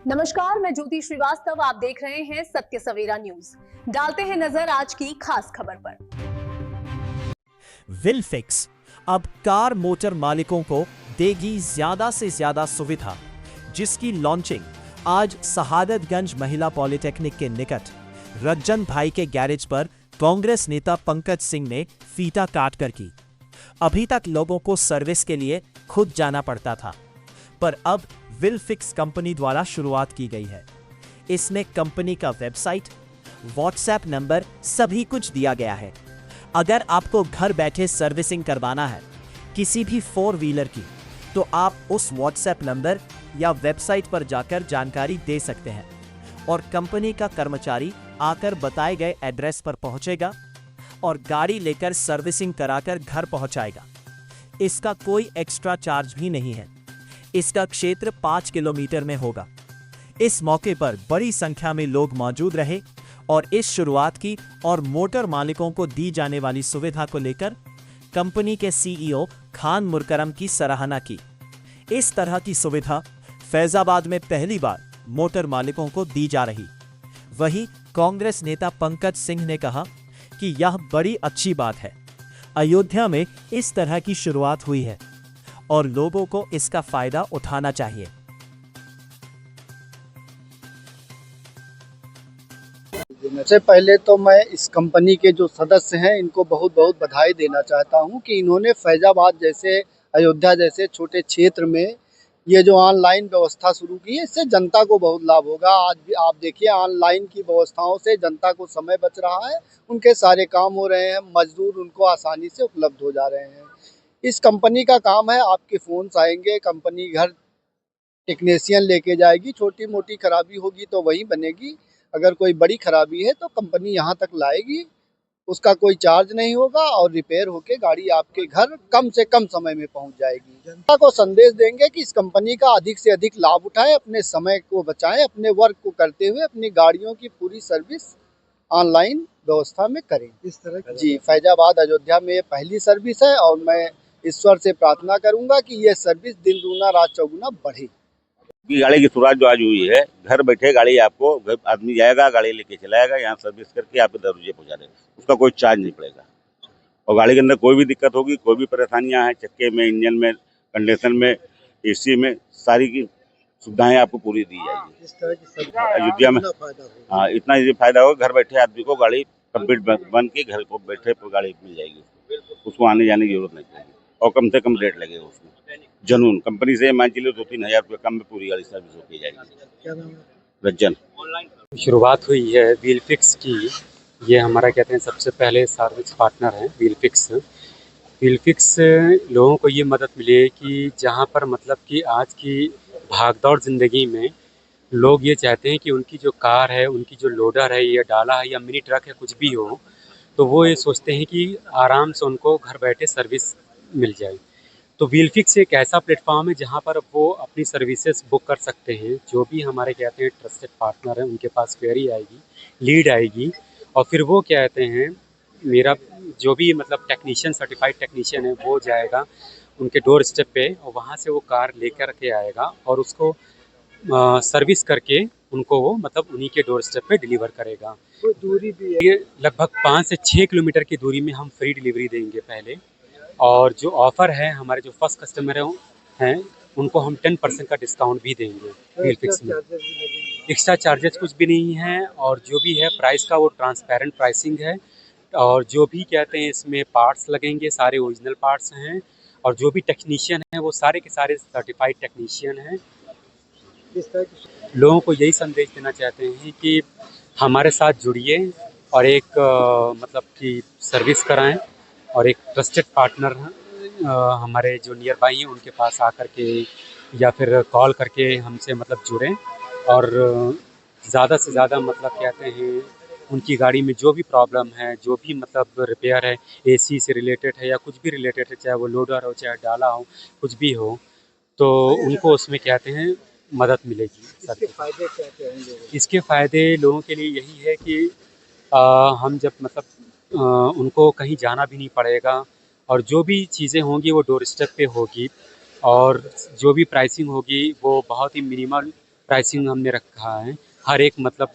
नमस्कार, मैं ज्योति श्रीवास्तव। आप देख रहे हैं सत्य सवेरा न्यूज। डालते हैं नजर आज की खास खबर पर। विलफिक्स अब कार मोटर मालिकों को देगी ज्यादा से ज्यादा सुविधा, जिसकी लॉन्चिंग आज शहादतगंज महिला पॉलिटेक्निक के निकट रज्जन भाई के गैरेज पर कांग्रेस नेता पंकज सिंह ने फीता काट कर की। अभी तक लोगों को सर्विस के लिए खुद जाना पड़ता था, पर अब विलफिक्स कंपनी द्वारा शुरुआत की गई है। इसमें कंपनी का वेबसाइट, व्हाट्सएप नंबर सभी कुछ दिया गया है। अगर आपको घर बैठे सर्विसिंग करवाना है किसी भी 4 व्हीलर की, तो आप उस व्हाट्सएप नंबर या वेबसाइट पर जाकर जानकारी दे सकते हैं और कंपनी का कर्मचारी आकर बताए गए एड्रेस पर पहुंचेगा और गाड़ी लेकर सर्विसिंग कराकर घर पहुंचाएगा। इसका कोई एक्स्ट्रा चार्ज भी नहीं है। इसका क्षेत्र 5 किलोमीटर में होगा। इस मौके पर बड़ी संख्या में लोग मौजूद रहे और इस शुरुआत की और मोटर मालिकों को दी जाने वाली सुविधा को लेकर कंपनी के सीईओ खान मुरकरम की सराहना की। इस तरह की सुविधा फैजाबाद में पहली बार मोटर मालिकों को दी जा रही। वहीं कांग्रेस नेता पंकज सिंह ने कहा कि यह बड़ी अच्छी बात है। अयोध्या में इस तरह की शुरुआत हुई है और लोगों को इसका फायदा उठाना चाहिए। सबसे पहले तो मैं इस कंपनी के जो सदस्य हैं इनको बहुत बहुत बधाई देना चाहता हूं कि इन्होंने फैजाबाद जैसे, अयोध्या जैसे छोटे क्षेत्र में ये जो ऑनलाइन व्यवस्था शुरू की है, इससे जनता को बहुत लाभ होगा। आज भी आप देखिए, ऑनलाइन की व्यवस्थाओं से जनता को समय बच रहा है, उनके सारे काम हो रहे हैं, मजदूर उनको आसानी से उपलब्ध हो जा रहे हैं। इस कंपनी का काम है, आपके फ़ोन्स आएंगे, कंपनी घर टेक्नीशियन लेके जाएगी, छोटी मोटी खराबी होगी तो वहीं बनेगी, अगर कोई बड़ी खराबी है तो कंपनी यहाँ तक लाएगी, उसका कोई चार्ज नहीं होगा और रिपेयर होके गाड़ी आपके घर कम से कम समय में पहुँच जाएगी। जनता को संदेश देंगे कि इस कंपनी का अधिक से अधिक लाभ उठाएं, अपने समय को बचाएं, अपने वर्क को करते हुए अपनी गाड़ियों की पूरी सर्विस ऑनलाइन व्यवस्था में करें। इस तरह जी, फैजाबाद अयोध्या में ये पहली सर्विस है और मैं ईश्वर से प्रार्थना करूंगा कि ये सर्विस दिन दूना रात चौगुना बढ़े। गाड़ी की शुरुआत जो आज हुई है, घर बैठे गाड़ी आपको, घर आदमी जाएगा, गाड़ी लेके चलाएगा, यहाँ सर्विस करके आपके दरवाजे पहुँचा देगा, उसका कोई चार्ज नहीं पड़ेगा। और गाड़ी के अंदर कोई भी दिक्कत होगी, कोई भी परेशानियाँ हैं, चक्के में, इंजन में, कंडीशन में, एसी में, सारी की सुविधाएं आपको पूरी दी जाएगी। इस तरह की अयोध्या में हाँ, इतना ये फायदा होगा, घर बैठे आदमी को गाड़ी कंप्लीट बन के घर को बैठे गाड़ी मिल जाएगी, उसको आने जाने की जरूरत नहीं पड़ेगी और कम से कम रेट लगेगा उसमें। जनून कंपनी से मान चलिए 2-3 हज़ार रुपये कम में पूरी गाड़ी सर्विस होके जाएगी। क्या नाम है? रज्जन। शुरुआत हुई है व्हीलफिक्स की। ये हमारा कहते हैं सबसे पहले सर्विस पार्टनर है व्हीलफिक्स। व्हीलफिक्स लोगों को ये मदद मिले कि जहाँ पर मतलब कि आज की भागदौड़ ज़िंदगी में लोग ये चाहते हैं कि उनकी जो कार है, उनकी जो लोडर है या डाला है या मिनी ट्रक है, कुछ भी हो, तो वो ये सोचते हैं कि आराम से उनको घर बैठे सर्विस मिल जाए। तो व्हीलफिक्स एक ऐसा प्लेटफॉर्म है जहाँ पर वो अपनी सर्विसेज बुक कर सकते हैं। जो भी हमारे कहते हैं ट्रस्टेड पार्टनर हैं, उनके पास क्वेरी आएगी, लीड आएगी और फिर वो कहते हैं मेरा जो भी मतलब टेक्नीशियन, सर्टिफाइड टेक्नीशियन है, वो जाएगा उनके डोर स्टेप पे और वहाँ से वो कार लेकर के आएगा और उसको सर्विस करके उनको वो मतलब उन्हीं के डोर स्टेप पे डिलीवर करेगा। कोई दूरी भी है? ये लगभग 5 से 6 किलोमीटर की दूरी में हम फ्री डिलीवरी देंगे पहले। और जो ऑफ़र है, हमारे जो फर्स्ट कस्टमर हैं उनको हम 10% का डिस्काउंट भी देंगे व्हीलफिक्स में। एक्स्ट्रा चार्जेस कुछ भी नहीं है और जो भी है प्राइस का वो ट्रांसपेरेंट प्राइसिंग है। और जो भी कहते हैं इसमें पार्ट्स लगेंगे, सारे ओरिजिनल पार्ट्स हैं और जो भी टेक्नीशियन हैं वो सारे के सारे सर्टिफाइड टेक्नीशियन हैं। लोगों को यही संदेश देना चाहते हैं कि हमारे साथ जुड़िए और एक मतलब कि सर्विस कराएं और एक ट्रस्टेड पार्टनर हमारे जो नियर बाई हैं उनके पास आकर के या फिर कॉल करके हमसे मतलब जुड़ें और ज़्यादा से ज़्यादा मतलब कहते हैं उनकी गाड़ी में जो भी प्रॉब्लम है, जो भी मतलब रिपेयर है, एसी से रिलेटेड है या कुछ भी रिलेटेड है, चाहे वो लोडर हो, चाहे डाला हो, कुछ भी हो, तो उनको उसमें कहते हैं मदद मिलेगी। इसके फायदे क्या हैं? इसके फ़ायदे लोगों के लिए यही है कि हम जब मतलब उनको कहीं जाना भी नहीं पड़ेगा और जो भी चीज़ें होंगी वो डोर स्टेप पे होगी और जो भी प्राइसिंग होगी वो बहुत ही मिनिमल प्राइसिंग हमने रखा है। हर एक मतलब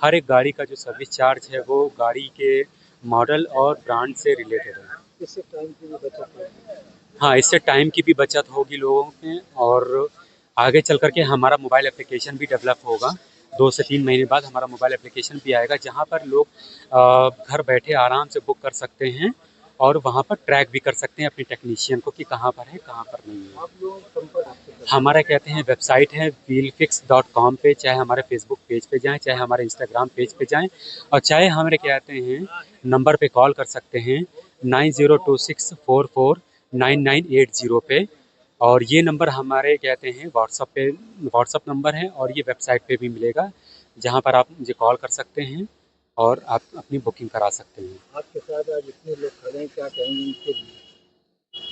हर एक गाड़ी का जो सर्विस चार्ज है वो गाड़ी के मॉडल और ब्रांड से रिलेटेड है। इससे टाइम की भी बचत होगी। हाँ, इससे टाइम की भी बचत होगी लोगों में, और आगे चल कर के हमारा मोबाइल एप्लीकेशन भी डेवलप होगा। 2 से 3 महीने बाद हमारा मोबाइल एप्लीकेशन भी आएगा, जहाँ पर लोग घर बैठे आराम से बुक कर सकते हैं और वहाँ पर ट्रैक भी कर सकते हैं अपने टेक्नीशियन को कि कहाँ पर है, कहाँ पर नहीं है। आप लोग संपर्क आपसे करें। हमारा कहते हैं वेबसाइट है wheelfix.com पे, चाहे हमारे फेसबुक पेज पे जाएँ, चाहे हमारे इंस्टाग्राम पेज पे जाएँ, और चाहे हमारे कहते हैं नंबर पे कॉल कर सकते हैं 9026449980 पे, और ये नंबर हमारे कहते हैं व्हाट्सअप नंबर है, और ये वेबसाइट पे भी मिलेगा, जहाँ पर आप मुझे कॉल कर सकते हैं और आप अपनी बुकिंग करा सकते हैं। आपके साथ आज इतने लोग खड़े हैं, क्या कहेंगे इनके लिए?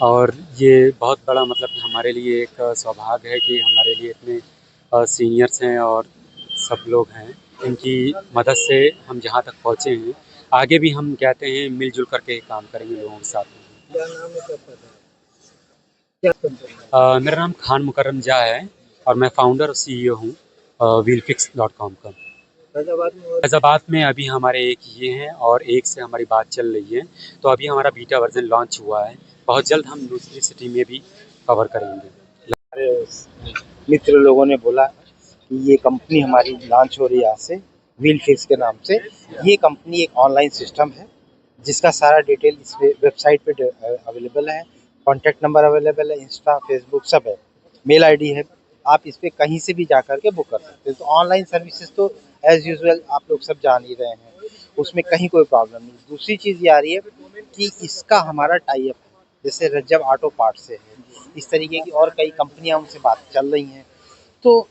और ये बहुत बड़ा मतलब हमारे लिए एक सौभाग्य है कि हमारे लिए इतने सीनियर्स हैं और सब लोग हैं, इनकी मदद से हम जहाँ तक पहुँचे हैं। आगे भी हम कहते हैं मिलजुल करके काम करेंगे लोगों के साथ में। क्या नाम है, क्या पता है, क्या कंपनी है? मेरा नाम खान मुकर्रम जा है और मैं फाउंडर और CEO हूँ wheelfix.com का। फैजाबाद में और फैज़ाबाद में अभी हमारे एक ये हैं और एक से हमारी बात चल रही है, तो अभी हमारा बीटा वर्जन लॉन्च हुआ है। बहुत जल्द हम दूसरी सिटी में भी कवर करेंगे। हमारे मित्र लोगों ने बोला कि ये कंपनी हमारी लॉन्च हो रही है आज से, व्हील फिक्स के नाम से। ये कंपनी एक ऑनलाइन सिस्टम है जिसका सारा डिटेल इस वेबसाइट पे अवेलेबल है। कॉन्टैक्ट नंबर अवेलेबल है, इंस्टा, फेसबुक सब है, मेल आईडी है। आप इस पे कहीं से भी जा कर के बुक कर सकते हैं। तो ऑनलाइन सर्विसेज तो एज यूजुअल आप लोग सब जान ही रहे हैं, उसमें कहीं कोई प्रॉब्लम नहीं। दूसरी चीज़ ये आ रही है कि इसका हमारा टाई अप है, जैसे रज्जब ऑटो पार्ट से है, इस तरीके की और कई कंपनियां उनसे बात चल रही हैं। तो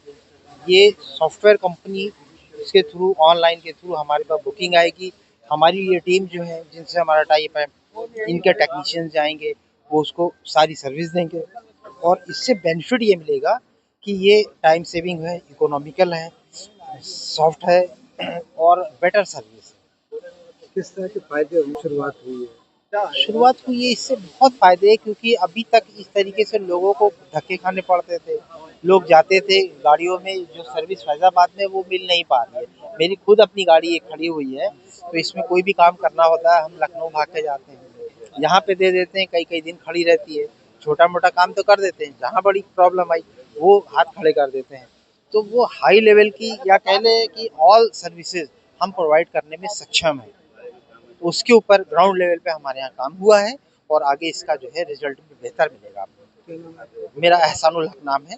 ये सॉफ्टवेयर कंपनी इसके थ्रू, ऑनलाइन के थ्रू हमारे पास बुकिंग आएगी। हमारी ये टीम जो है जिनसे हमारा टाई अप है, इनके टेक्नीशियंस जाएंगे, वो उसको सारी सर्विस देंगे, और इससे बेनिफिट ये मिलेगा कि ये टाइम सेविंग है, इकोनॉमिकल है, सॉफ्ट है और बेटर सर्विस है। किस तरह के फायदे शुरुआत हुई है? शुरुआत हुई है, इससे बहुत फ़ायदे हैं, क्योंकि अभी तक इस तरीके से लोगों को धक्के खाने पड़ते थे। लोग जाते थे गाड़ियों में, जो सर्विस फैज़ाबाद में वो मिल नहीं पा रही है। मेरी खुद अपनी गाड़ी एक खड़ी हुई है, तो इसमें कोई भी काम करना होता है हम लखनऊ भाग के जाते हैं, यहाँ पे दे देते हैं, कई-कई दिन खड़ी रहती है। छोटा-मोटा काम तो कर देते हैं, जहाँ बड़ी प्रॉब्लम आई वो हाथ खड़े कर देते हैं। तो वो हाई लेवल की, या कह लें कि ऑल सर्विसेज़ हम प्रोवाइड करने में सक्षम हैं। उसके ऊपर ग्राउंड लेवल पे हमारे यहाँ काम हुआ है, और आगे इसका जो है रिजल्ट भी बेहतर मिलेगा आपको। मेरा एहसानुल हक नाम है।